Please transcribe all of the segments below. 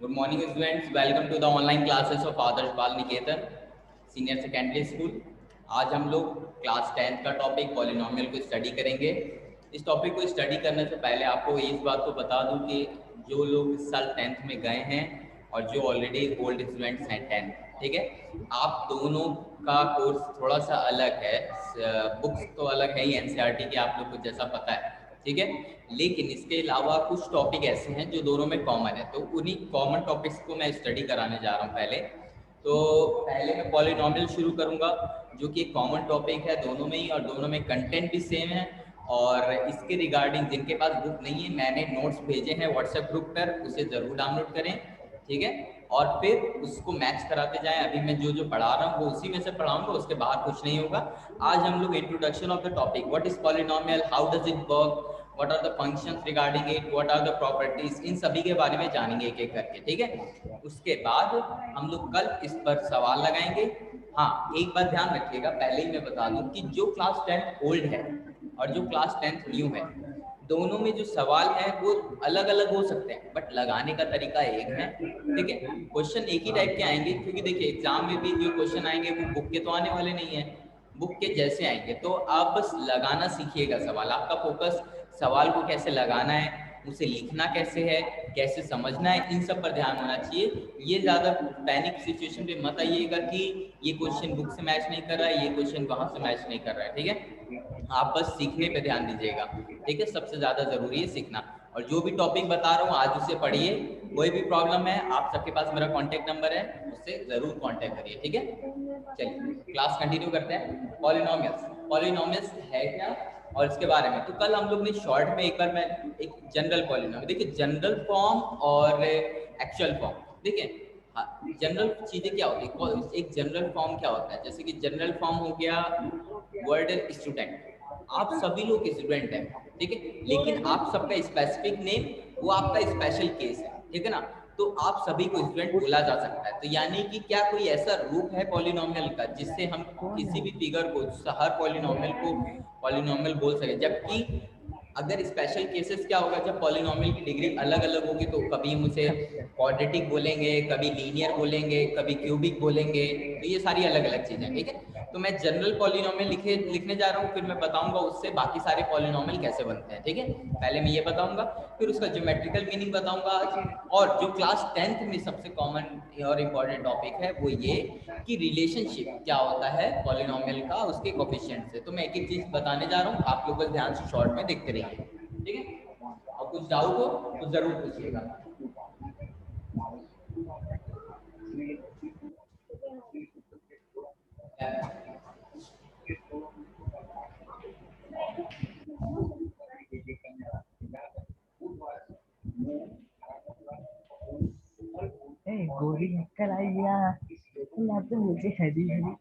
Good morning students, welcome to the online classes of आदर्श बाल निकेतन senior secondary school. आज हम लोग क्लास 10th का टॉपिक पॉलिनोमियल को स्टडी करेंगे। इस टॉपिक को स्टडी करने से पहले आपको इस बात को बता दूं कि जो लोग इस साल 10th में गए हैं और जो ऑलरेडी ओल्ड स्टूडेंट्स हैं 10th, ठीक है, आप दोनों का कोर्स थोड़ा सा अलग है। बुक्स तो अलग है ही एनसीईआरटी की, आप लोग को जैसा पता है, ठीक है, लेकिन इसके अलावा कुछ टॉपिक ऐसे हैं जो दोनों में कॉमन है, तो उन्हीं कॉमन टॉपिक्स को मैं स्टडी कराने जा रहा हूँ पहले। तो पहले मैं पॉलिनोमियल शुरू करूँगा, जो कि एक कॉमन टॉपिक है दोनों में ही, और दोनों में कंटेंट भी सेम है। और इसके रिगार्डिंग जिनके पास बुक नहीं है, मैंने नोट्स भेजे हैं व्हाट्सएप ग्रुप पर, उसे ज़रूर डाउनलोड करें, ठीक है, और फिर उसको मैच कराते जाएं। अभी मैं जो जो पढ़ा रहा हूँ वो उसी में से पढ़ाऊंगा, उसके बाहर कुछ नहीं होगा। आज हम लोग introduction of the topic, what is polynomial, how does it work, what are the functions regarding it, what are the properties, इन सभी के बारे में जानेंगे एक एक करके, ठीक है। उसके बाद हम लोग कल इस पर सवाल लगाएंगे। हाँ, एक बात ध्यान रखिएगा, पहले ही मैं बता दूं कि जो क्लास 10 ओल्ड है और जो क्लास 10 न्यू है, दोनों में जो सवाल है वो अलग अलग हो सकते हैं, बट लगाने का तरीका एक है, ठीक है। क्वेश्चन एक ही टाइप के आएंगे, क्योंकि देखिए एग्जाम में भी जो क्वेश्चन आएंगे वो बुक के तो आने वाले नहीं है, बुक के जैसे आएंगे। तो आप बस लगाना सीखिएगा सवाल, आपका फोकस सवाल को कैसे लगाना है, उसे लिखना कैसे है, कैसे समझना है, इन सब पर ध्यान होना चाहिए। ये ज़्यादा पैनिक सिचुएशन पे मत आइएगा कि ये क्वेश्चन बुक से मैच नहीं कर रहा है, ये क्वेश्चन वहाँ से मैच नहीं कर रहा है, ठीक है। आप बस सीखने पे ध्यान दीजिएगा, ठीक है, सबसे ज़्यादा ज़रूरी है सीखना। और जो भी टॉपिक बता रहा हूँ आज उसे पढ़िए। कोई भी प्रॉब्लम है, आप सबके पास मेरा कॉन्टैक्ट नंबर है, उससे ज़रूर कॉन्टैक्ट करिए, ठीक है। चलिए क्लास कंटिन्यू करते हैं। पॉलिनोमियल्स, पॉलिनोमियल्स है क्या और इसके बारे में, तो कल हम लोग ने शॉर्ट में एक बार मैं एक जनरल पॉलिनोमियल, देखिए जनरल फॉर्म और एक्चुअल फॉर्म, देखिए। हाँ, जनरल चीज़ें क्या होती है, एक जनरल फॉर्म क्या होता है, जैसे कि जनरल फॉर्म हो गया वर्ड स्टूडेंट, आप सभी लोग स्टूडेंट हैं, ठीक है, लेकिन आप सबका स्पेसिफिक नेम वो आपका स्पेशल केस है, ठीक है ना। तो आप सभी को स्टूडेंट बोला जा सकता है। तो यानी कि क्या कोई ऐसा रूप है पॉलिनोमियल का जिससे हम किसी भी फिगर को, हर पॉलिनोमियल को पॉलिनोमियल बोल सके, जबकि अगर स्पेशल केसेस क्या होगा, जब पॉलिनोमियल की डिग्री अलग अलग होगी, तो कभी हम उसे क्वाड्रेटिक बोलेंगे, कभी लीनियर बोलेंगे, कभी क्यूबिक बोलेंगे, तो ये सारी अलग अलग चीजें, ठीक है। तो मैं जनरल पॉलिनोमियल लिखने जा रहा हूँ, फिर मैं बताऊंगा उससे बाकी सारे पॉलिनोमियल कैसे बनते हैं, ठीक है। पहले मैं ये बताऊंगा, फिर उसका ज्योमेट्रिकल मीनिंग बताऊंगा आज। और जो क्लास 10th में सबसे कॉमन और इम्पोर्टेंट टॉपिक है वो ये कि रिलेशनशिप क्या होता है पॉलिनोमियल का उसके कोफिशिएंट से। तो मैं एक एक चीज बताने जा रहा हूँ, आप लोग बस ध्यान से शॉर्ट में देखते रहिए, ठीक है। और कुछ डाउट हो तो जरूर पूछिएगा। गोरी निकल आई यार, तो मुझे हरी हरी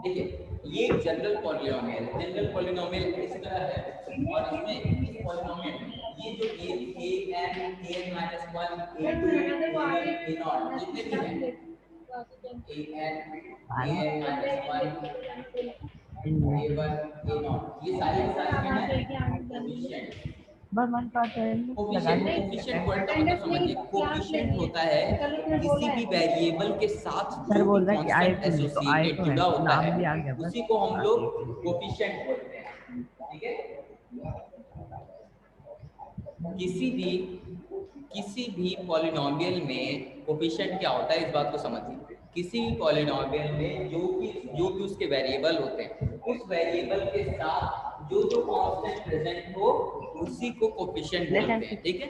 देखिए ये जनरल पॉलिनोमियल, जनरल पॉलिनोमियल इस तरह है, और इसमें इस पॉलिनोमियल में ये जो a n minus 1 a2 a1 a0 जितने भी हैं, a n minus 1 a1 a0, ये सारे के सारे क्या हैं, कोफिशिएंट। कोफिशिएंट वर्ड का मतलब समझिए, कोफिशिएंट होता है किसी भी वेरिएबल के साथ सर जो भी बोल रहा है कि आए कांस्टेंट तो नहीं, तो आए एसोसिएटेड तो है, जुड़ा होता है, नाम भी आ गया बस। उसी को हम लोग कोफिशिएंट बोलते हैं, ठीक है। किसी भी किसी भी पॉलिनोमियल में कोफिशिएंट क्या होता है, इस बात को समझिए। किसी भी पॉलिनोमियल में जो भी उसके वेरिएबल होते हैं, उस वेरिएबल के साथ जो जो कांस्टेंट प्रेजेंट हो उसी को कोफिशिएंट बोलते हैं, ठीक है।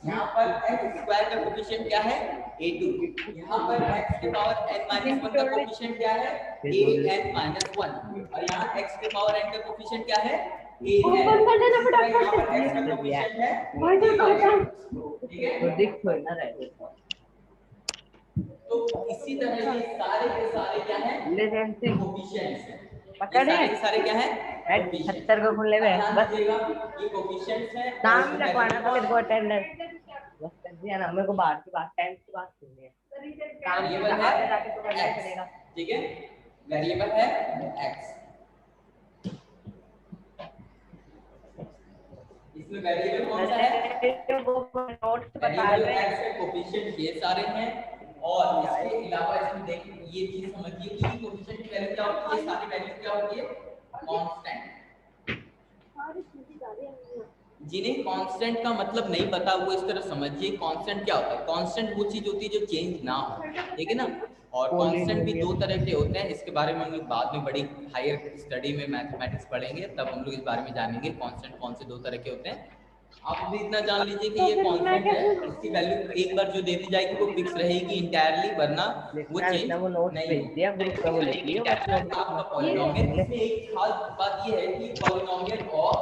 यहाँ पर एक्स स्क्वायर का कोफिशिएंट क्या है, a2। यहाँ पर एक्स के पावर n माइनस 1 का कोफिशिएंट क्या है, an माइनस 1। और यहाँ एक्स के पावर n का कोफिशिएंट क्या है, a है। इसी तरह यहाँ पर x का कोफिशिएंट है a1, ठीक है। तो दिख तो ना रहे, तो इसी तरह ये सारे के सारे क्या हैं, ले जैसे कोफिशिएंट्स हैं। ये पकड़े सारे के सारे क्या हैं, कोफिशिएंट्स। 76 को खुले अब में ध्यान बस दीजिएगा, ये कोफिशिएंट्स हैं और नाम इसमें लिखवाना वेरिएबल था मेरे कौन को, है, अटेंडेंस बस कर दिया ना मेरे को, बात की बात टाइम की बात सुननी है, काम वेरिएबल है आगे जाके तो करना ही x, पड़ेगा। ठीक है, वेरिएबल है x। इसमें वेरिएबल कौन सा है, वो नोट्स बता वेरिएबल रहे एक्स है, कोफिशिएंट ये सारे हैं। और इसके अलावा इसमें देखिए ये चीज समझिए कि कोफिशिएंट की वैल्यू क्या होती है, ये सारी वैल्यू क्या होती है, कांस्टेंट। जिन्हें कांस्टेंट का मतलब नहीं पता वो इस तरह समझिए, कांस्टेंट क्या होता है, कांस्टेंट वो चीज होती है जो चेंज ना हो, ठीक है ना। और कांस्टेंट भी दो तरह के होते हैं, इसके बारे में हम लोग बाद में बड़ी हायर स्टडी में मैथमेटिक्स पढ़ेंगे, तब हम लोग इस बारे में जानेंगे कांस्टेंट कौन से दो तरह के होते हैं। आप भी इतना जान लीजिए कि ये कांस्टेंट है, इसकी वैल्यू एक बार जो दे दी जाएगी वो फिक्स रहेगी इंटायरली, वरना वो चेंज नहीं होगी। आपका पॉलिनोमियल, इसमें एक खास बात ये है कि polynomial of,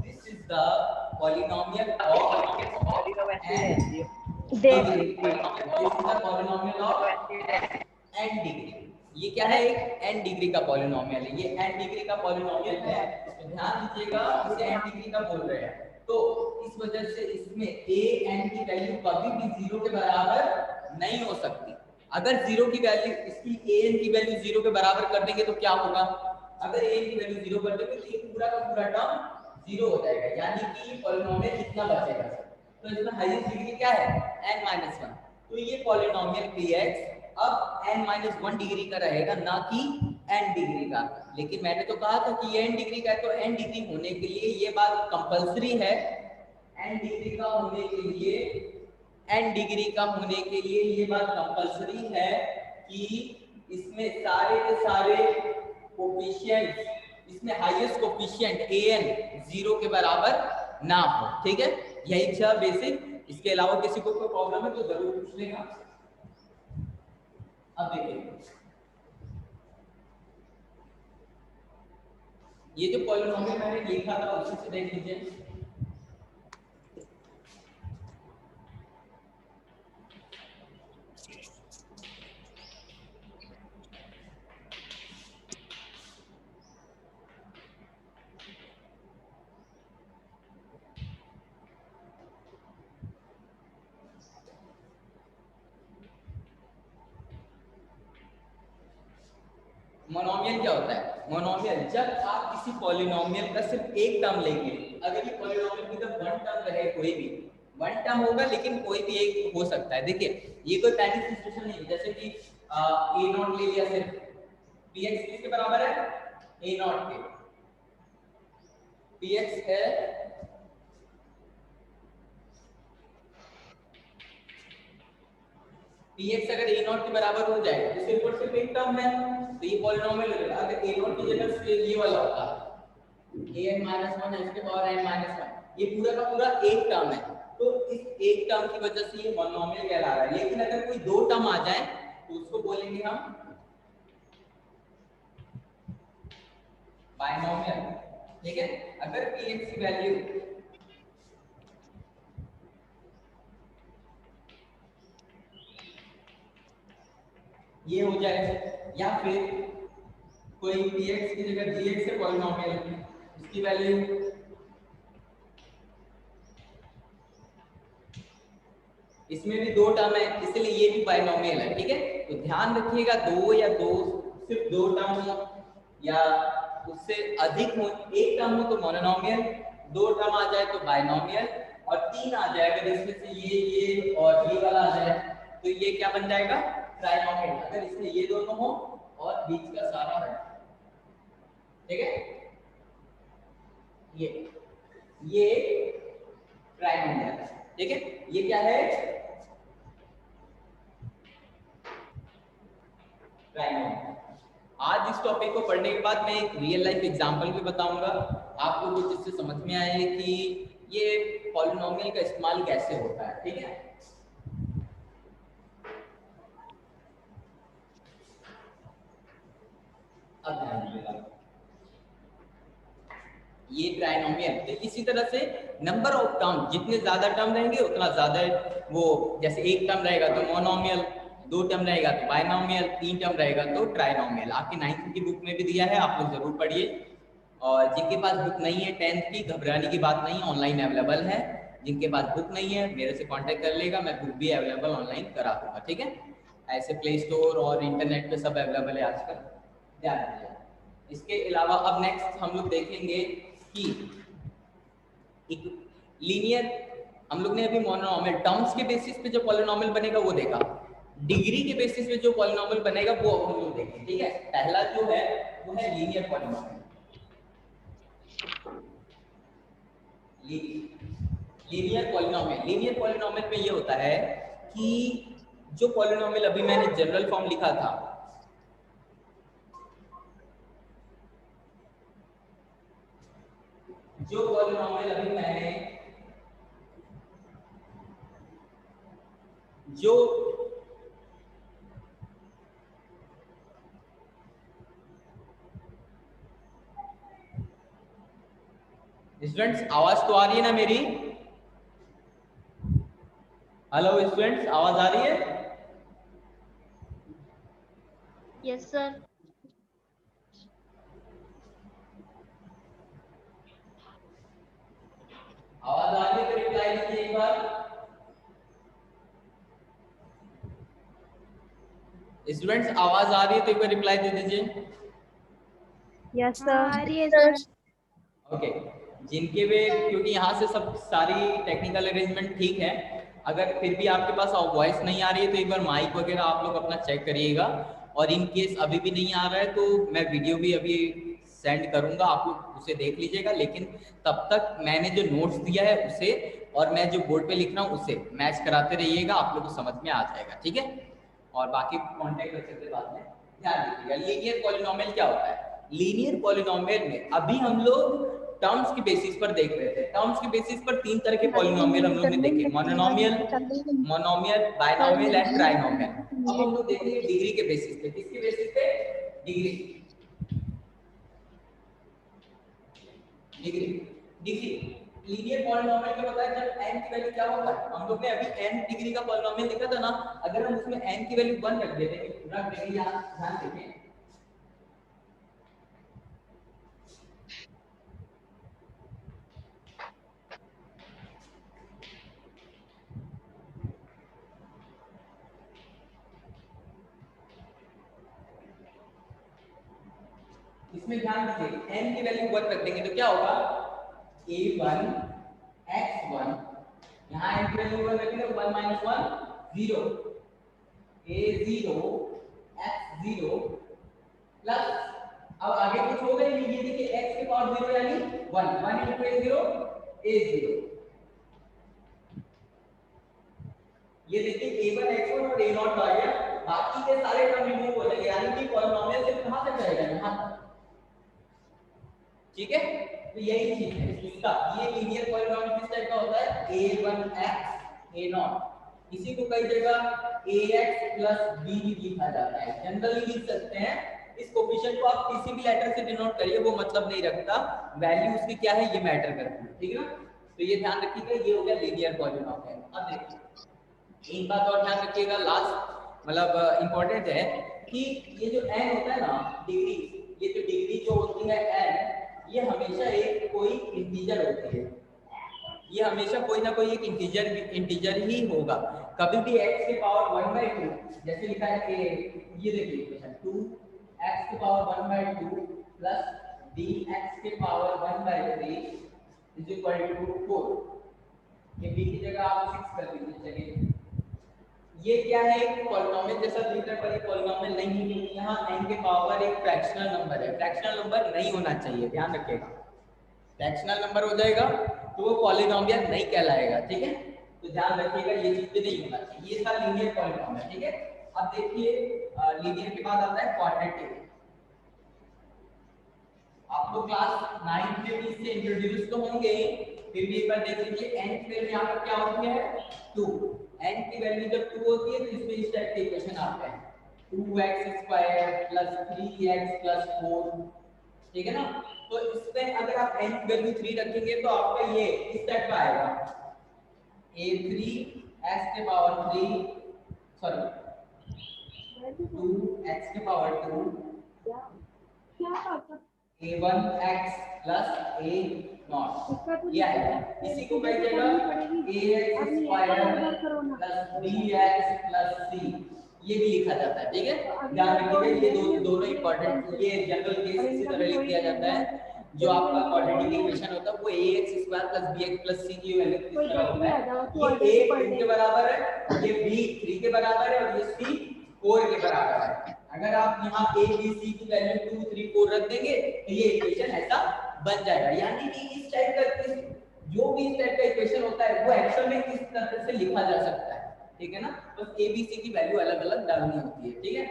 this is the polynomial of n degree, this is the polynomial of n degree. ये क्या है, एक n डिग्री का पॉलिनोमियल है, ये n डिग्री का पॉलिनोमियल है, तो ध्यान दीजिएगा इसे n डिग्री का बोल रहे हैं। तो इस वजह से इसमें a n की वैल्यू कभी भी 0 के बराबर नहीं हो सकती। अगर 0 की वैल्यू, इसकी a n की वैल्यू 0 के बराबर कर देंगे तो क्या होगा, अगर a n की वैल्यू 0 कर देंगे तो ये पूरा का पूरा टर्म 0 हो जाएगा, यानी कि पॉलिनोमियल कितना बचेगा। तो इसमें हाईएस्ट डिग्री क्या है, n-1। तो ये पॉलिनोमियल px अब n-1 डिग्री का रहेगा, ना कि n डिग्री का। लेकिन मैंने तो कहा था कि ये n डिग्री का है, तो n डिग्री होने के लिए ये बात कंपलसरी है, n डिग्री का होने के लिए, n डिग्री का होने के लिए ये बात कंपलसरी है कि इसमें सारे के सारे कोफिशिएंट, इसमें हाईएस्ट कोफिशिएंट an 0 के बराबर ना हो, ठीक है। यही था बेसिक, इसके अलावा किसी को कोई प्रॉब्लम है तो जरूर पूछ लेना। अब देखिए ये जो पॉलिनोमियल मैंने लिखा था उसी से देख लीजिए। मोनोमियल क्या होता है, मोनोमियल जब आप किसी पॉलिनोमियल का सिर्फ एक टर्म लेंगे, अगर ये पॉलिनोमियल की जब वन टर्म रहे, कोई भी वन टर्म होगा लेकिन कोई भी एक हो सकता है। देखिए ये कोई पैनिक सिचुएशन नहीं है, जैसे कि a नॉट ले लिया, सिर्फ px किसके बराबर है, a नॉट के, px है px अगर a नॉट के बराबर हो जाए तो सिर्फ एक टर्म है, तो ये पॉलिनोमियल हो जाएगा। अगर a नॉट की जगह से ये वाला होता an-1 इसके पावर n-1, ये पूरा का पूरा एक टर्म है, तो इस एक टर्म की वजह से ये मोनोमियल कहला रहा है। लेकिन अगर कोई दो टर्म आ जाए तो उसको बोलेंगे हम बाइनोमियल, ठीक है। अगर px की वैल्यू ये हो जाए, या फिर कोई px की जगह gx है पॉलिनोमियल, इसकी वैल्यू इसमें भी दो टर्म है, इसलिए ये भी बाइनोमियल है, ठीक है। तो ध्यान रखिएगा, दो या दो, सिर्फ दो टर्म हो या उससे अधिक हो, एक टर्म हो तो मोनोमियल, दो टर्म आ जाए तो बाइनोमियल, और तीन आ जाए अगर इसमें से ये और ये वाला आ जाए तो ये क्या बन जाएगा, ट्राइनोमियल। अगर इसमें ये दोनों हो और बीच का सारा है, ठीक है, ये ट्राइनोमियल है, ठीक है। ये क्या है, ट्राइनोमियल। आज इस टॉपिक को पढ़ने के बाद मैं एक रियल लाइफ एग्जांपल भी बताऊंगा आपको, कुछ इससे समझ में आए कि ये पॉलिनोमियल का इस्तेमाल कैसे होता है, ठीक है। अब ध्यान दीजिएगा, ये ट्राइनोमियल, तो इसी तरह से नंबर ऑफ टर्म, जितने ज्यादा टर्म रहेंगे उतना ज्यादा वो, जैसे एक टर्म रहेगा तो मोनोमियल, दो टर्म रहेगा तो बाइनोमियल, तीन टर्म रहेगा तो ट्राइनोमियल। आपकी 9th की बुक में भी दिया है, आप लोग जरूर पढ़िए। और जिनके पास बुक नहीं है 10th की, घबराने की बात नहीं, ऑनलाइन अवेलेबल है। जिनके पास बुक नहीं है मेरे से कांटेक्ट कर लेगा, मैं बुक भी अवेलेबल ऑनलाइन करा दूंगा, ठीक है। ऐसे प्ले स्टोर और इंटरनेट पे सब अवेलेबल है आजकल, ध्यान रखिएगा। इसके अलावा अब नेक्स्ट हम लोग देखेंगे कि लीनियर हम लोग ने अभी मोनोनॉमियल टर्म्स के बेसिस पे जो पॉलिनॉमियल बनेगा वो देखा, डिग्री के बेसिस पे जो पॉलिनॉमियल बनेगा वो अब हम लोग देखेंगे। ठीक है, पहला जो है वो है लीनियर पॉलिनॉमियल। लीनियर पॉलिनॉमियल में ये होता है कि जो पॉलिनॉमियल अभी मैंने जनरल फॉर्म लिखा था, जो पॉलिनॉमियल अभी मैंने जो स्टूडेंट्स आवाज तो आ रही है ना मेरी? हेलो स्टूडेंट्स, आवाज आ रही है? Yes sir. आवाज आ रही है तो रिप्लाई दीजिए एक बार। स्टूडेंट्स आवाज आ रही है तो एक बार रिप्लाई दे दीजिए। Yes sir. आ रही है सर। ओके, जिनके वे क्योंकि यहाँ से सब सारी टेक्निकल अरेंजमेंट ठीक है, अगर फिर भी आपके पास वॉइस नहीं आ रही है तो एक बार माइक वगैरह आप लोग अपना चेक करिएगा, और इन केस अभी भी नहीं आ रहा है तो मैं वीडियो भी अभी सेंड करूंगा, आप लोग उसे देख लीजिएगा। लेकिन तब तक मैंने जो नोट्स दिया है उसे और मैं जो बोर्ड पे लिख रहा हूँ उसे मैच कराते रहिएगा, आप लोग को समझ में आ जाएगा। ठीक है, और बाकी कॉन्टेक्ट कर सकते बाद में। ध्यान रखिएगा, लीनियर पॉलिनोमियल क्या होता है? लीनियर पॉलिनोमियल में अभी हम लोग टर्म्स के बेसिस पर देख रहे थे। टर्म्स के बेसिस पर तीन तरह के पॉलिनोमियल हम लोग ने देखे, monomial, monomial, binomial and trinomial. अब हम लोग देखेंगे डिग्री के बेसिस पे। किसके बेसिस पे? Degree. Degree degree linear polynomial में होता है जब n की वैल्यू क्या होता है? हम लोग ने अभी n डिग्री का पॉलिनोमियल लिखा था ना, अगर हम उसमें n की वैल्यू 1 रख देते हैं, रख देंगे, यहाँ ध्यान देखें, इसमें ध्यान दीजिए n की वैल्यू 1 रख देंगे तो क्या होगा? a1 x1, यहाँ n की वैल्यू 1 रखेंगे तो 1 - 1 0, a0 x0 प्लस, अब आगे कुछ होगा ही नहीं, ये देखिए x के पावर 0 यानी 1, 1 × a0 a0, ये देखिए a1 x1 और a0 आ गया, बाकी के सारे टर्म रिमूव हो जाएंगे, यानी कि पॉलिनोमियल सिर्फ कहां तक जाएगा? यहां तक। ठीक है, तो यही चीज है इसका। ये लीनियर पॉलिनोमियल किस टाइप का होता है? a1x a0, इसी को कई जगह ax + b भी लिखा जाता है, जनरली लिख सकते हैं। इस कोफिशिएंट को आप किसी भी लेटर से डिनोट करिए, वो मतलब नहीं रखता, वैल्यू उसकी क्या है ये मैटर करती है। ठीक है ना, तो ये ध्यान रखिएगा, ये हो गया लीनियर पॉलिनोमियल। अब देखिए एक बात और ध्यान रखिएगा, लास्ट मतलब इंपॉर्टेंट है कि ये जो n होता है ना डिग्री, ये जो डिग्री जो होती है n, ये हमेशा एक कोई इंटीजर होती है, ये हमेशा कोई ना कोई एक इंटीजर ही होगा। कभी भी x के पावर 1/2 जैसे लिखा है कि ये देखिए इक्वेशन 2x के पावर 1/2 प्लस dx के पावर 1/3 इज इक्वल टू 4, ये b की जगह आप 6 कर दीजिए। चलिए ये क्या है? एक पॉलिनोमियल जैसा दिख रहा है पर ये पॉलिनोमियल नहीं है, क्योंकि यहाँ n के पावर एक फ्रैक्शनल नंबर है, फ्रैक्शनल नंबर नहीं होना चाहिए, ध्यान रखिएगा। फ्रैक्शनल नंबर हो जाएगा तो वो पॉलिनोमियल नहीं कहलाएगा। ठीक है, तो ध्यान रखिएगा ये चीज नहीं होना चाहिए। ये था लीनियर पॉलिनोमियल। ठीक है, अब देखिए लीनियर के बाद आता है क्वाड्रेटिक। आप लोग क्लास 9 में भी इससे इंट्रोड्यूस तो होंगे, फिर भी एक बार देख लीजिए n की वैल्यू यहाँ पर क्या होती है? 2। n की वैल्यू जब 2 होती है तो इसमें इस टाइप के इक्वेशन आते हैं, 2x² + 3x + 4। ठीक है ना, तो इसमें अगर आप n की वैल्यू 3 रखेंगे तो आपका ये इस टाइप का आएगा, a3 x के पावर 3 सॉरी 2x के पावर 2 a1x + a0, ये आएगा। इसी को कही जाएगा ax² + bx + c, ये भी लिखा जाता है। ठीक है, ध्यान रखिएगा ये दोनों इंपॉर्टेंट, ये जनरल केस इसी तरह लिख दिया जाता है। जो आपका क्वाड्रेटिक इक्वेशन होता है वो ax square plus bx plus c की वैल्यू किस तरह होता है, ये a 2 के बराबर है, ये b 3 के बराबर है और ये c 4 के बराबर है। अगर आप यहाँ a b c की वैल्यू 2 3 4 रख देंगे तो ये इक्वेशन ऐसा बन जाएगा। यानी कि इस टाइप का जो भी इस टाइप का इक्वेशन होता है वो एक्चुअल में इस तरह से लिखा जा सकता है, ठीक है ना। बस a b c की वैल्यू अलग अलग डालनी होती है, ठीक है।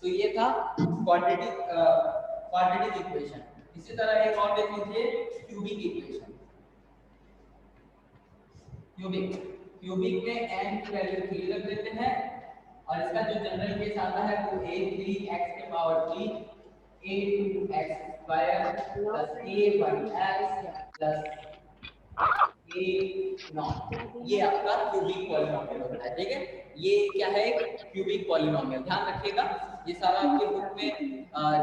तो ये था क्वाड्रेटिक इक्वेशन। इसी तरह एक और देख लीजिए क्यूबिक इक्वेशन। क्यूबिक में n की वैल्यू 3 रख देते हैं और इसका जो जनरल केस आता है वो a3x के power 3 a2x square plus a1x plus a0, ये आपका क्यूबिक पॉलिनोमियल होता है, ठीक है। ये क्या है, क्यूबिक पॉलिनोमियल। ध्यान रखिएगा ये सारा आपके बुक में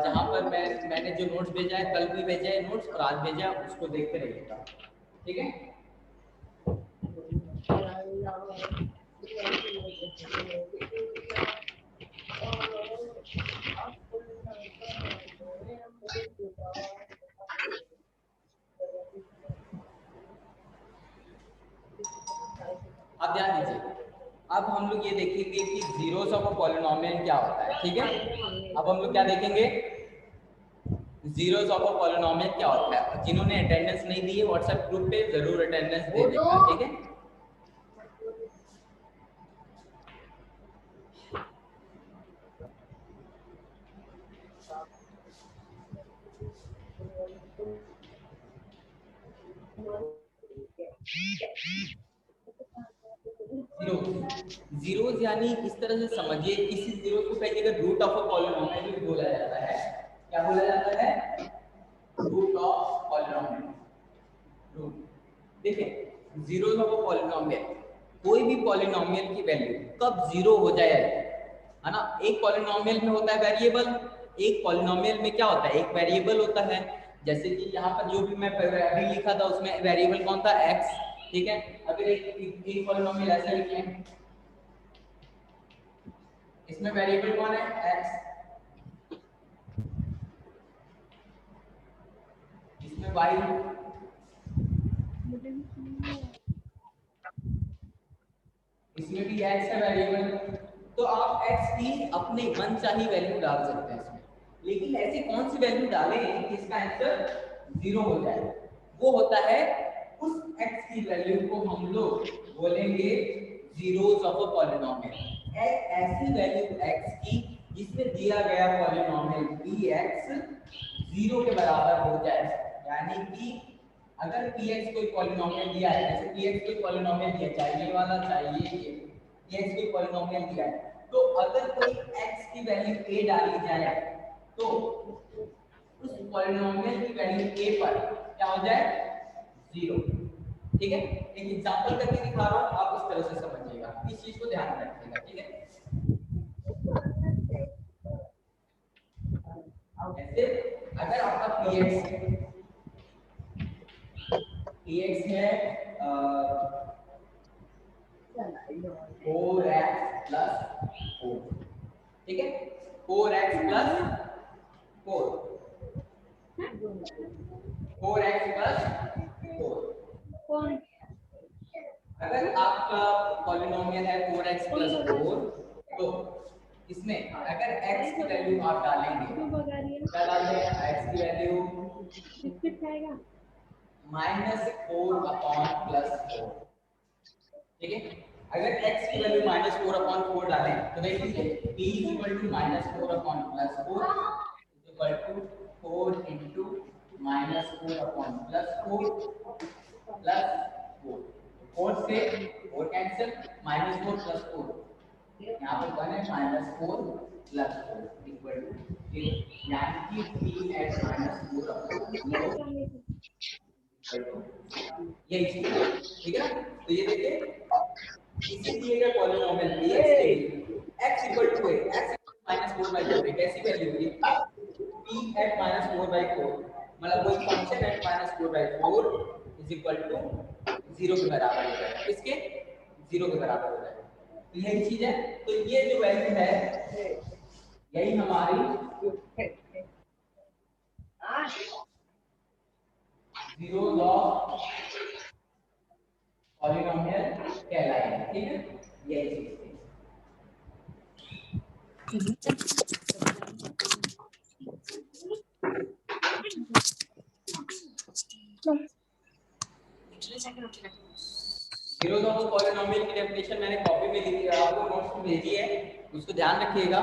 जहां पर मैंने जो नोट्स भेजा है, कल भी भेजा है नोट्स और आज भेजा है, उसको देखते रहिएगा, ठीक है। अब ध्यान दीजिए, अब हम लोग ये देखेंगे कि जीरोस ऑफ अ पॉलिनोमियल क्या होता है, ठीक है। अब हम लोग क्या देखेंगे, जीरोस ऑफ अ पॉलिनोमियल क्या होता है। जिन्होंने अटेंडेंस नहीं दी है व्हाट्सएप ग्रुप पे जरूर अटेंडेंस दे देगा, ठीक है। जीरोस यानी इस तरह से समझिए, किसी जीरो को कई जगह रूट ऑफ अ पॉलिनोमियल भी बोला जाता है। क्या बोला जाता है, रूट ऑफ पॉलिनोमियल। देखिए जीरोस ऑफ अ पॉलिनोमियल, कोई भी पॉलिनोमियल की वैल्यू कब जीरो हो जाए, है ना। एक पॉलिनोमियल में होता है वेरिएबल, एक पॉलिनोमियल में क्या होता है, एक वेरिएबल होता है। जैसे कि यहाँ पर जो भी मैं अभी लिखा था उसमें वेरिएबल कौन था, x, ठीक है। अगर एक पॉलिनोमियल ऐसा लिखें, इसमें वेरिएबल कौन है, x, इसमें y, इसमें भी x है वेरिएबल। तो आप x की अपने मनचाही वैल्यू डाल सकते हैं इसमें, लेकिन ऐसी कौन सी वैल्यू डालें कि इसका आंसर जीरो हो जाए। वो होता है उस x की वैल्यू को हम लोग बोलेंगे जीरोस ऑफ अ पॉलिनोमियल। ऐसी वैल्यू x की जिसमें दिया गया पॉलिनोमियल px जीरो के बराबर हो जाए। यानी कि अगर px कोई पॉलिनोमियल दिया है, जैसे px कोई पॉलिनोमियल दिया, चाहे ये वाला चाहे ये px कोई पॉलिनोमियल दिया है, तो अगर कोई x की वैल्यू a डाली जाए तो उस पॉलिनोमियल की वैल्यू a पर क्या हो जाए, जीरो, ठीक है। एक एग्जांपल करके दिखा रहा हूं, आप इस तरह से समझिएगा, इस चीज को ध्यान में रखिएगा, ठीक है। ऐसे अगर आपका px है 4x प्लस 4, ठीक है, 4x प्लस 4, 4x प्लस 4। अगर आपका पॉलिनोमियल है 4x प्लस 4, तो इसमें अगर x की वैल्यू आप डालेंगे, क्या डालेंगे, x की वैल्यू -4/4, ठीक है। अगर x की वैल्यू -4/4 डालें तो देख लीजिए p = -4/4 4 into -4/4 प्लस 4, 4 से 4 कैंसिल, -4 प्लस 4, यहाँ पर बने -4 प्लस 4 इक्वल टू 0। यानी कि p at -4/4 यही चीज, ठीक है ना। तो ये देखिए इसी दिए गए पॉलिनोमियल px के लिए x इक्वल टू x -4/4 एक ऐसी वैल्यू है p at -4/4, मतलब कोई function at -4/4 is equal to 0 के बराबर हो जाएगा, इसके 0 के बराबर हो जाएगा। तो यही चीज है। तो ये जो वैल्यू है यही हमारी जीरोस ऑफ पॉलिनोमियल की डेफिनेशन मैंने कॉपी में लिखी है, आपको नोट्स में भेजी है, उसको ध्यान रखिएगा,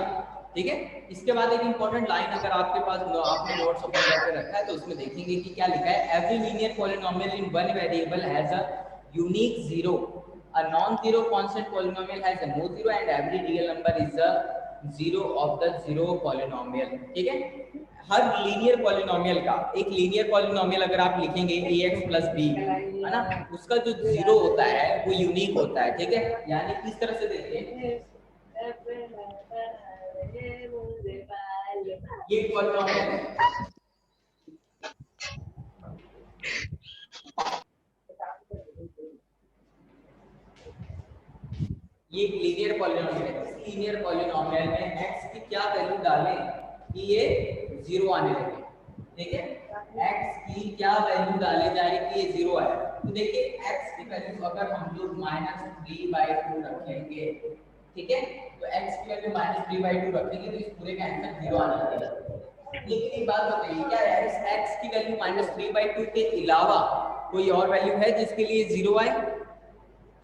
ठीक है। इसके बाद एक इंपॉर्टेंट लाइन अगर आपके पास आपने नोट्स ओपन करके रखा है तो उसमें देखेंगे कि क्या लिखा है, every linear polynomial in one variable has a unique zero, a non-zero constant polynomial has a no zero and every real number is a zero of the zero polynomial, ठीक है। हर लीनियर पॉलिनोमियल का, एक linear polynomial अगर आप लिखेंगे ax plus b, है ना, उसका जो जीरो होता है वो यूनिक होता है, ठीक है। यानी किस तरह से देखिए, ये पॉलिनोमियल है, ये एक लीनियर पॉलिनोमियल है। इस लीनियर पॉलिनोमियल में x की क्या वैल्यू डालें कि ये जीरो आने लगे, ठीक है। x की क्या वैल्यू डाले जाए कि ये जीरो आए, तो देखिए x की वैल्यू अगर हम लोग -3/2 रखेंगे, ठीक है, तो x की वैल्यू -3/2 रखेंगे तो इस पूरे का आंसर जीरो आने लगेगा। लेकिन एक बात बताइए, क्या इस x की वैल्यू -3/2 के अलावा कोई और वैल्यू है जिसके लिए जीरो आए?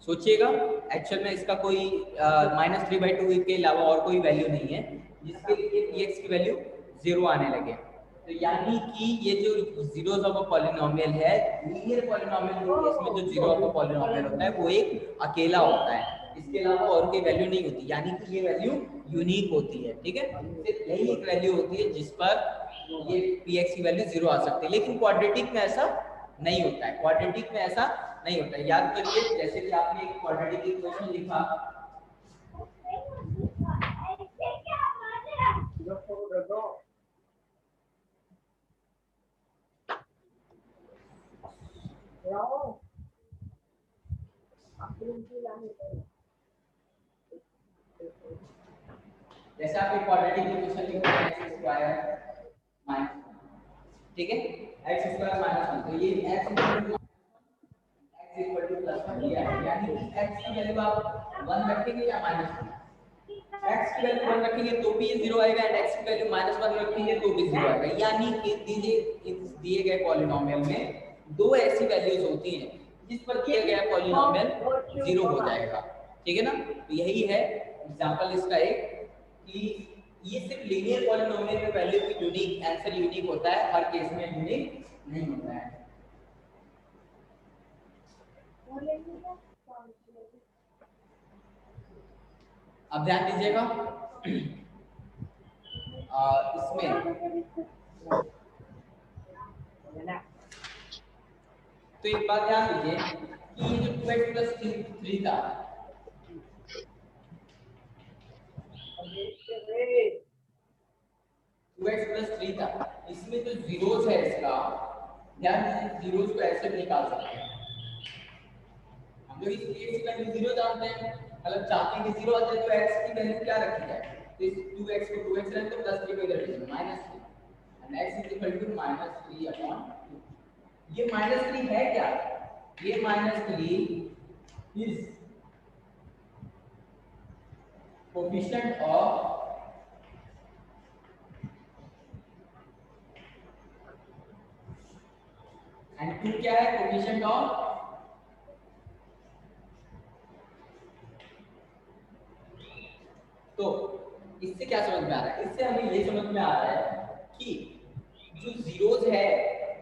सोचिएगा, एक्चुअल में इसका कोई -3/2 के अलावा और कोई वैल्यू नहीं है जिसके लिए px की वैल्यू जीरो आने लगे। तो यानी कि ये जो जीरोस ऑफ अ पॉलिनोमियल है, लीनियर पॉलिनोमियल के केस में जो जीरो ऑफ अ पॉलिनोमियल होता है वो एक अकेला होता है, इसके अलावा और कोई वैल्यू नहीं होती, यानी कि ये वैल्यू यूनिक होती है, ठीक है। सिर्फ यही एक वैल्यू होती है जिस पर ये px की वैल्यू जीरो आ सकती है, लेकिन क्वाड्रेटिक में ऐसा नहीं होता है, क्वाड्रेटिक में ऐसा नहीं होता है। याद करिए, जैसे कि आपने एक क्वाड्रेटिक इक्वेशन लिखा, जैसे आप एक क्वाड्रेटिक इक्वेशन लिखते हैं x स्क्वायर माइनस, ठीक है, x स्क्वायर माइनस 1, तो ये x इक्वल टू +1 दिया है, यानी कि x की वैल्यू आप 1 रखेंगे या -1, x की वैल्यू 1 रखेंगे तो भी ये 0 आएगा एंड x की वैल्यू -1 रखेंगे तो भी 0 आएगा। यानी कि इस दिए गए पॉलिनोमियल में दो ऐसी वैल्यूज होती हैं जिस पर दिया गया पॉलिनोमियल 0 हो जाएगा, ठीक है ना। तो यही है एग्जांपल इसका एक, कि ये सिर्फ लीनियर पॉलिनोमियल में वैल्यू की यूनिक आंसर यूनिक होता है, हर केस में यूनिक नहीं होता है। अब ध्यान दीजिएगा, इसमें तो एक बात ध्यान दीजिए कि ये जो 2x प्लस 3 था, 2x प्लस 3 था, इसमें जो जीरोस है इसका, ध्यान दीजिए जीरोस को ऐसे भी निकाल सकते हैं हम लोग। इस x की वैल्यू 0 जानते हैं, मतलब चाहते हैं कि 0 आ जाए, तो x की वैल्यू क्या रखी जाए, तो इस 2x को 2x रख दो, प्लस 3 को इधर भेज दो, -3, and x is equal to -3/2। ये -3 है क्या, ये -3 इज कोएफिशिएंट ऑफ एंड 2 क्या है, कोएफिशिएंट ऑफ, तो इससे क्या समझ में आ रहा है, इससे हमें ये समझ में आ रहा है कि जो जीरोस है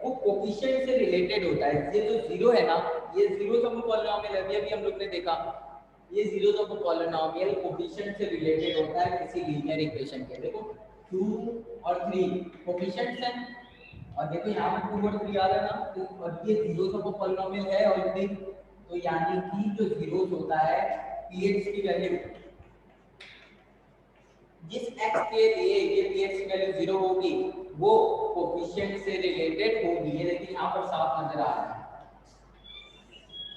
वो कोएफिशिएंट से रिलेटेड होता है। ये जो जीरो है ना, ये जीरोस ऑफ पॉलिनोमियल है, अभी हम लोग ने देखा, ये जीरोस ऑफ पॉलिनोमियल कोएफिशिएंट से रिलेटेड होता है किसी लीनियर इक्वेशन के। देखो 2 और 3 कोएफिशिएंट्स हैं, और देखो यहाँ पे 2 और 3 आ रहा है ना, और ये जीरोस ऑफ पॉलिनोमियल है ऑलरेडी, तो यानी कि जो जीरोस होता है px की वैल्यू, जिस x के लिए ये px की वैल्यू 0 होगी वो कोएफिशिएंट से रिलेटेड होगी। ये देखिए यहाँ पर साफ नजर आ रहा है,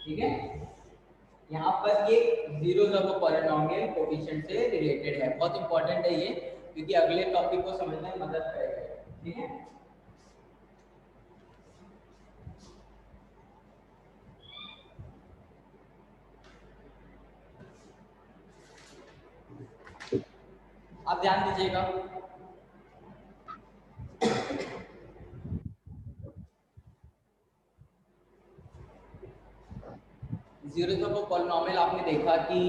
ठीक है, यहाँ पर ये जीरोस ऑफ पॉलिनोमियल कोएफिशिएंट से रिलेटेड है। बहुत इंपॉर्टेंट है ये, क्योंकि अगले टॉपिक को समझने में मदद करेगा, ठीक है। आप ध्यान दीजिएगा, जीरोस ऑफ अ पॉलिनोमियल आपने देखा कि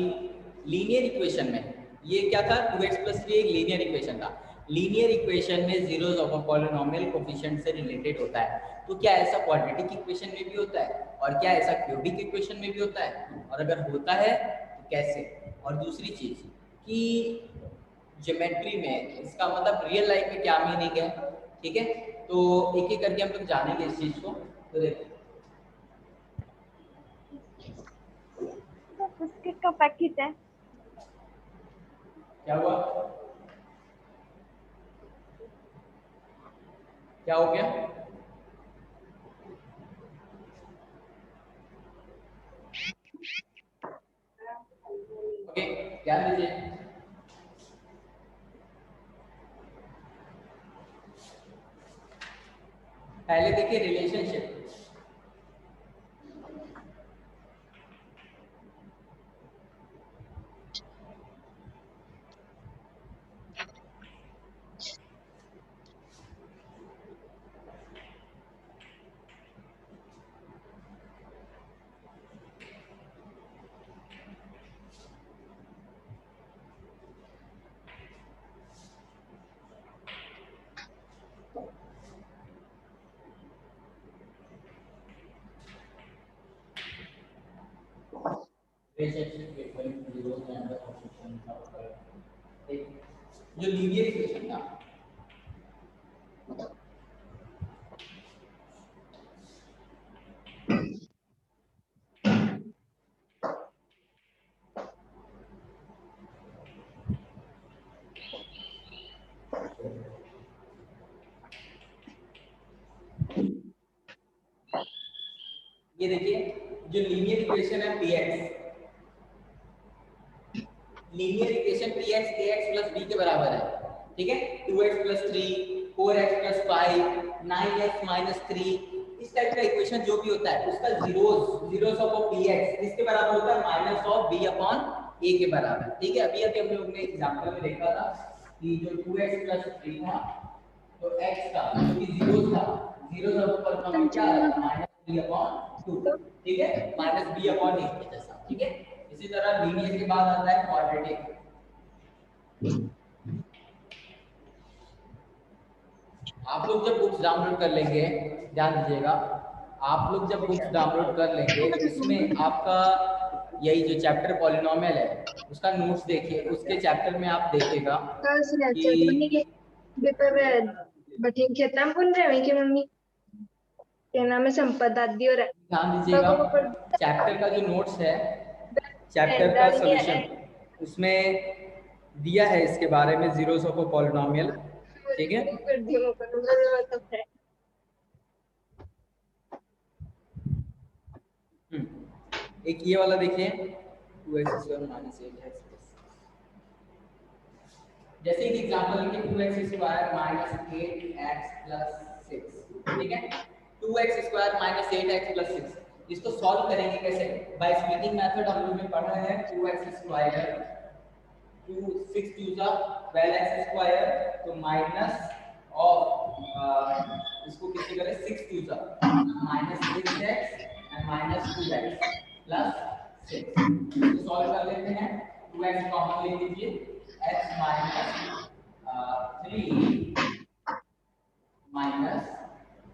लीनियर इक्वेशन में ये क्या था, 2x+3 एक लीनियर इक्वेशन था। लीनियर इक्वेशन में zeros of a polynomial coefficient से रिलेटेड होता है। तो क्या ऐसा क्वाड्रेटिक इक्वेशन में भी होता है, और क्या ऐसा क्यूबिक इक्वेशन में भी होता है, और अगर होता है तो कैसे? और दूसरी चीज कि ज्योमेट्री में इसका मतलब रियल लाइफ में क्या मीनिंग है, ठीक है? तो एक एक करके हम लोग जानेंगे इस चीज को। तो देखो तो बिस्किट का पैकेट है। क्या हुआ, क्या हो गया? ओके, ध्यान दीजिए। पहले देखिए रिलेशनशिप। जो लीनियर इक्वेशन था, ये देखिए जो लीनियर इक्वेशन है px, linear equation px ax plus b के बराबर है, ठीक है? 2x plus 3, 4x plus 5, 9x minus 3, इस टाइप का इक्वेशन जो भी होता है उसका जीरोस ऑफ px इसके बराबर होता है minus of b upon a के बराबर, ठीक है? अभी अभी हम लोग ने एग्जांपल में देखा था कि जो 2x प्लस 3 था तो x का जो कि जीरोस था, जीरोस ऑफ पॉलिनोमियल क्या है माइनस b अपॉन 2, ठीक है? माइनस b अपॉन a के जैसा, ठीक है? इसी तरह लीनियर के बाद आता है क्वाड्रेटिक। आप लोग जब बुक्स डाउनलोड कर लेंगे, ध्यान दीजिएगा, आप लोग जब बुक्स डाउनलोड कर लेंगे उसमें आपका यही जो चैप्टर पॉलिनोमियल है उसका नोट्स देखिए, उसके चैप्टर में आप देखिएगा कि बठीन खेतना बोल रहे हैं कि मम्मी क्या नाम है संपदा दादी और ध्यान दीजिएगा चैप्टर का जो नोट्स है, चैप्टर का सॉल्यूशन उसमें दिया है इसके बारे में जीरोस ऑफ अ पॉलिनोमियल, ठीक है? एक ये वाला देखिए 2x² माइनस 8x, जैसे एक एग्जांपल लेंगे 2x² माइनस 8x प्लस 6, ठीक है? 2x² माइनस 8x प्लस 6, इसको सॉल्व करेंगे कैसे? बाय स्प्लिटिंग मेथड हम लोग ने पढ़ा है 2x² 2 6 2 12x² तो माइनस ऑफ इसको किसी करें 6 2 minus 6x and minus 2x plus 6, इसको सॉल्व कर लेते हैं। 2x कॉमन ले लीजिए, x minus 3 minus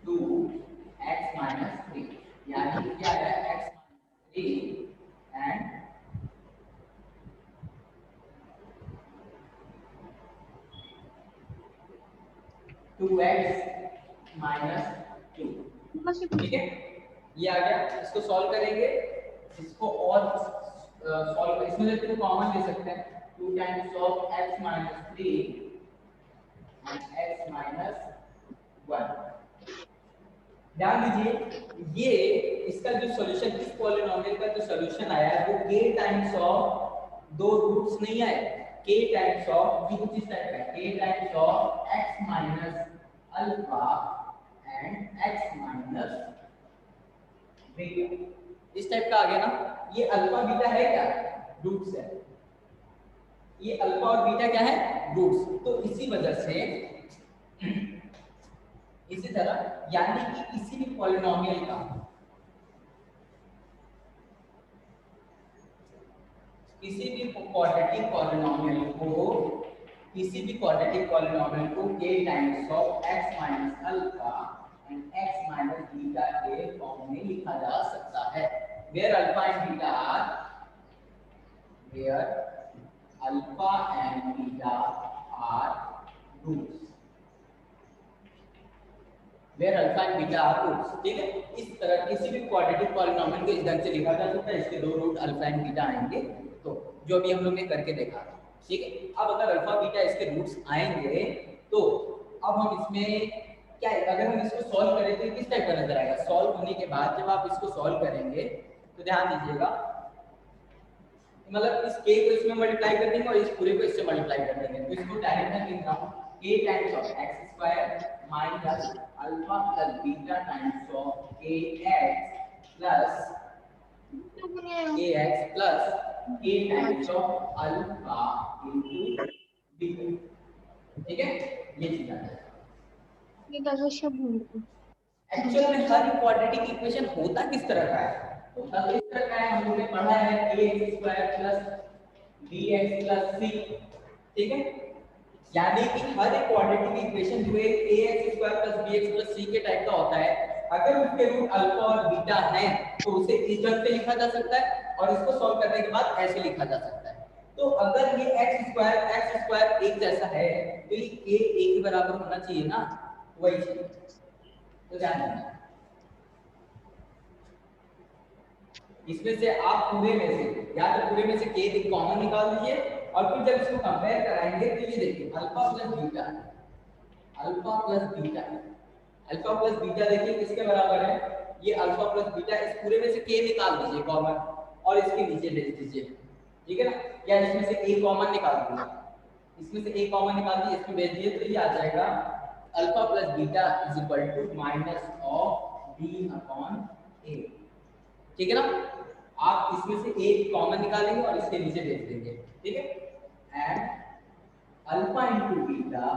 2x minus 3, यानी क्या है x minus 3 and 2x minus 2, ठीक है? ये आ गया, इसको सॉल्व करेंगे, इसको और सॉल्व इसमें से कॉमन ले सकते हैं 2 times of x minus 3 and x minus 1। ध्यान दीजिए ये इसका जो सॉल्यूशन, इस पॉलिनोमियल का जो सॉल्यूशन आया है वो k टाइम्स ऑफ दो रूट्स नहीं आए, k टाइम्स ऑफ कुछ इस टाइप का k times of x minus alpha and x minus beta, इस टाइप का आ गया ना? ये अल्फा बीटा है क्या? रूट्स है। ये अल्फा और बीटा क्या है? रूट्स। तो इसी वजह से इसी तरह यानी कि किसी भी पॉलिनोमियल का किसी भी क्वाड्रेटिक पॉलिनोमियल को k times of x minus alpha and x minus beta के फॉर्म में लिखा जा सकता है, where alpha and beta are roots. Where alpha and beta are roots, ठीक है। इस तरह किसी भी क्वाड्रेटिक पॉलिनोमियल को इस ढंग से लिखा जा सकता है, इसके दो रूट अल्फा एंड बीटा आएंगे, तो जो भी हम लोग ने करके देखा, ठीक है। अब अगर अल्फा बीटा इसके रूट्स आएंगे तो अब हम इसमें क्या है, अगर हम इसको सॉल्व करें तो किस टाइप का नजर आएगा। सॉल्व होने के बाद जब आप इसको सॉल्व करेंगे तो ध्यान दीजिएगा, मतलब इस k को इसमें मल्टीप्लाई कर देंगे और इस पूरे को इससे मल्टीप्लाई कर देंगे, तो इसको डायरेक्ट मैं लिख रहा हूं k times of x square minus alpha plus beta times of kx plus k times of alpha into beta, ठीक है। ये चीज है एक्चुअल में हर क्वाड्रेटिक इक्वेशन होता किस तरह का है, होता तो इस तरह का है, हम लोगों ने पढ़ा है ax square plus bx plus c, ठीक है। यानी कि हर एक क्वाड्रेटिक इक्वेशन जो है ax square plus bx plus c के टाइप का होता है। अगर उसके रूट अल्फा और बीटा हैं तो उसे इस ढंग से लिखा जा सकता है और इसको सॉल्व करने के बाद ऐसे लिखा जा सकता है। तो अगर ये x स्क्वायर एक जैसा है तो ये a एक के बराबर होना चाहिए ना, वही चीज, तो ध्यान रखना इसमें से आप पूरे में से या तो पूरे में से k कॉमन निकाल दीजिए और फिर जब इसको कंपेयर कराएंगे तो ये देखिए अल्फा प्लस बीटा देखिए किसके बराबर है, ये अल्फा प्लस बीटा, इस पूरे में से k निकाल दीजिए कॉमन और इसके नीचे भेज दीजिए, ठीक है ना। या इसमें से a कॉमन निकाल दीजिए, इसमें से a कॉमन निकाल दीजिए, इसमें भेज दिए तो ये आ जाएगा alpha plus beta is equal to minus of b upon a, ठीक है ना। आप इसमें से एक कॉमन निकालेंगे और इसके नीचे भेज देंगे, ठीक है। And alpha into beta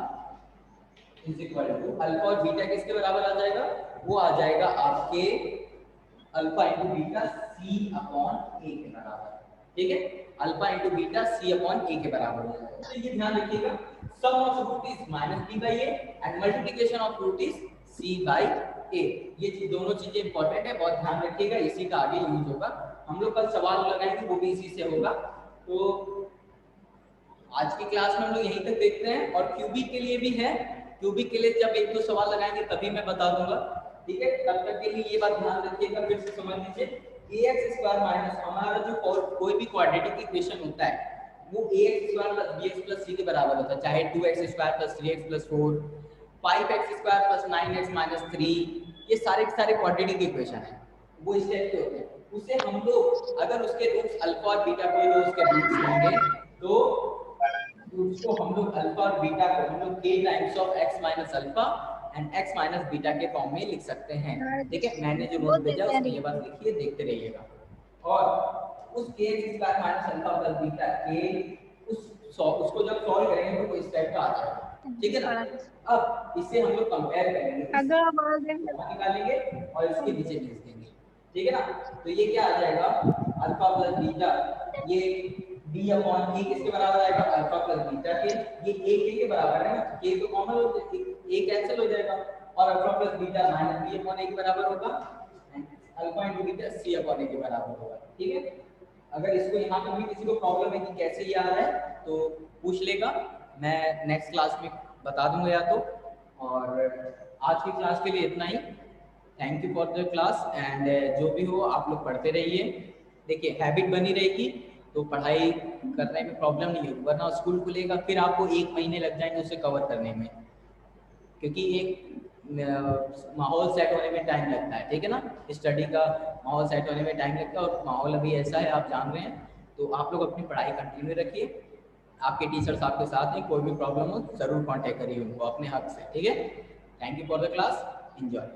is equal to alpha और बीटा किसके बराबर आ जाएगा, वो आ जाएगा आपके alpha into beta c upon a के बराबर, ठीक है। Alpha into beta c upon a के बराबर हो जाएगा। तो ये ध्यान रखिएगा, sum of root is minus b by a and multiplication of root is c by a। ये चीज दोनों चीजें इंपॉर्टेंट है, बहुत ध्यान रखिएगा, इसी का आगे यूज होगा। हम लोग कल सवाल लगाएंगे वो भी इसी से होगा। तो आज की क्लास में हम लोग यहीं तक देखते हैं और क्यूबिक के लिए भी है, क्यूबिक के लिए जब एक दो सवाल लगाएंगे तभी मैं बता दूंगा, ठीक है। तब तक के लिए ये बात ध्यान रखिएगा, फिर से समझ लीजिए ax स्क्वायर माइनस हमारा जो कोई भी क्वाड्रेटिक इक्वेशन होता है वो ax square plus bx plus c के बराबर होता है, चाहे 2x square plus 3x plus 4, 5x square plus 9x minus 3, ये सारे के सारे क्वाड्रेटिक इक्वेशन है, वो इस टाइप के होते हैं। उसे हम लोग अगर उसके रूट्स अल्फा और बीटा कोई भी उसके रूट्स होंगे तो उसको हम लोग अल्फा और बीटा को हम लोग k times of x minus alpha and x minus beta के फॉर्म में लिख सकते हैं, ठीक है। मैंने जो नोट भेजा उसमें ये बात लिखिए, देखते रहिएगा। और उस k square minus alpha plus beta के उसको जब सॉल्व करेंगे तो इस टाइप का आ जाएगा, ठीक है ना। अब इसे हम लोग कंपेयर करेंगे, निकालेंगे और इसके नीचे भेज देंगे, ठीक है ना। तो ये क्या आ जाएगा, अल्फा प्लस बीटा, ये b अपॉन a किसके बराबर आएगा, अल्फा प्लस बीटा के, ये a के बराबर है ना, k तो कॉमन हो जाएगा, a कैंसिल हो जाएगा और alpha plus beta minus b upon a के बराबर होगा, alpha into beta c upon a के बराबर होगा, ठीक है। अगर इसको यहाँ पर भी किसी को प्रॉब्लम है कि कैसे ये आ रहा है तो पूछ लेगा, मैं नेक्स्ट क्लास में बता दूंगा या तो। और आज की क्लास के लिए इतना ही, thank you for the class and जो भी हो आप लोग पढ़ते रहिए। देखिए हैबिट बनी रहेगी तो पढ़ाई करने में प्रॉब्लम नहीं होगी, वरना स्कूल खुलेगा फिर आपको 1 महीने लग जाएंगे उसे कवर करने में, क्योंकि एक माहौल सेट होने में टाइम लगता है, ठीक है ना। स्टडी का माहौल सेट होने में टाइम लगता है और माहौल अभी ऐसा है आप जान रहे हैं। तो आप लोग अपनी पढ़ाई कंटिन्यू रखिए, आपके टीचर्स आपके साथ हैं, कोई भी प्रॉब्लम हो जरूर कांटेक्ट करिए उनको अपने हक से, ठीक है। Thank you for the class, enjoy.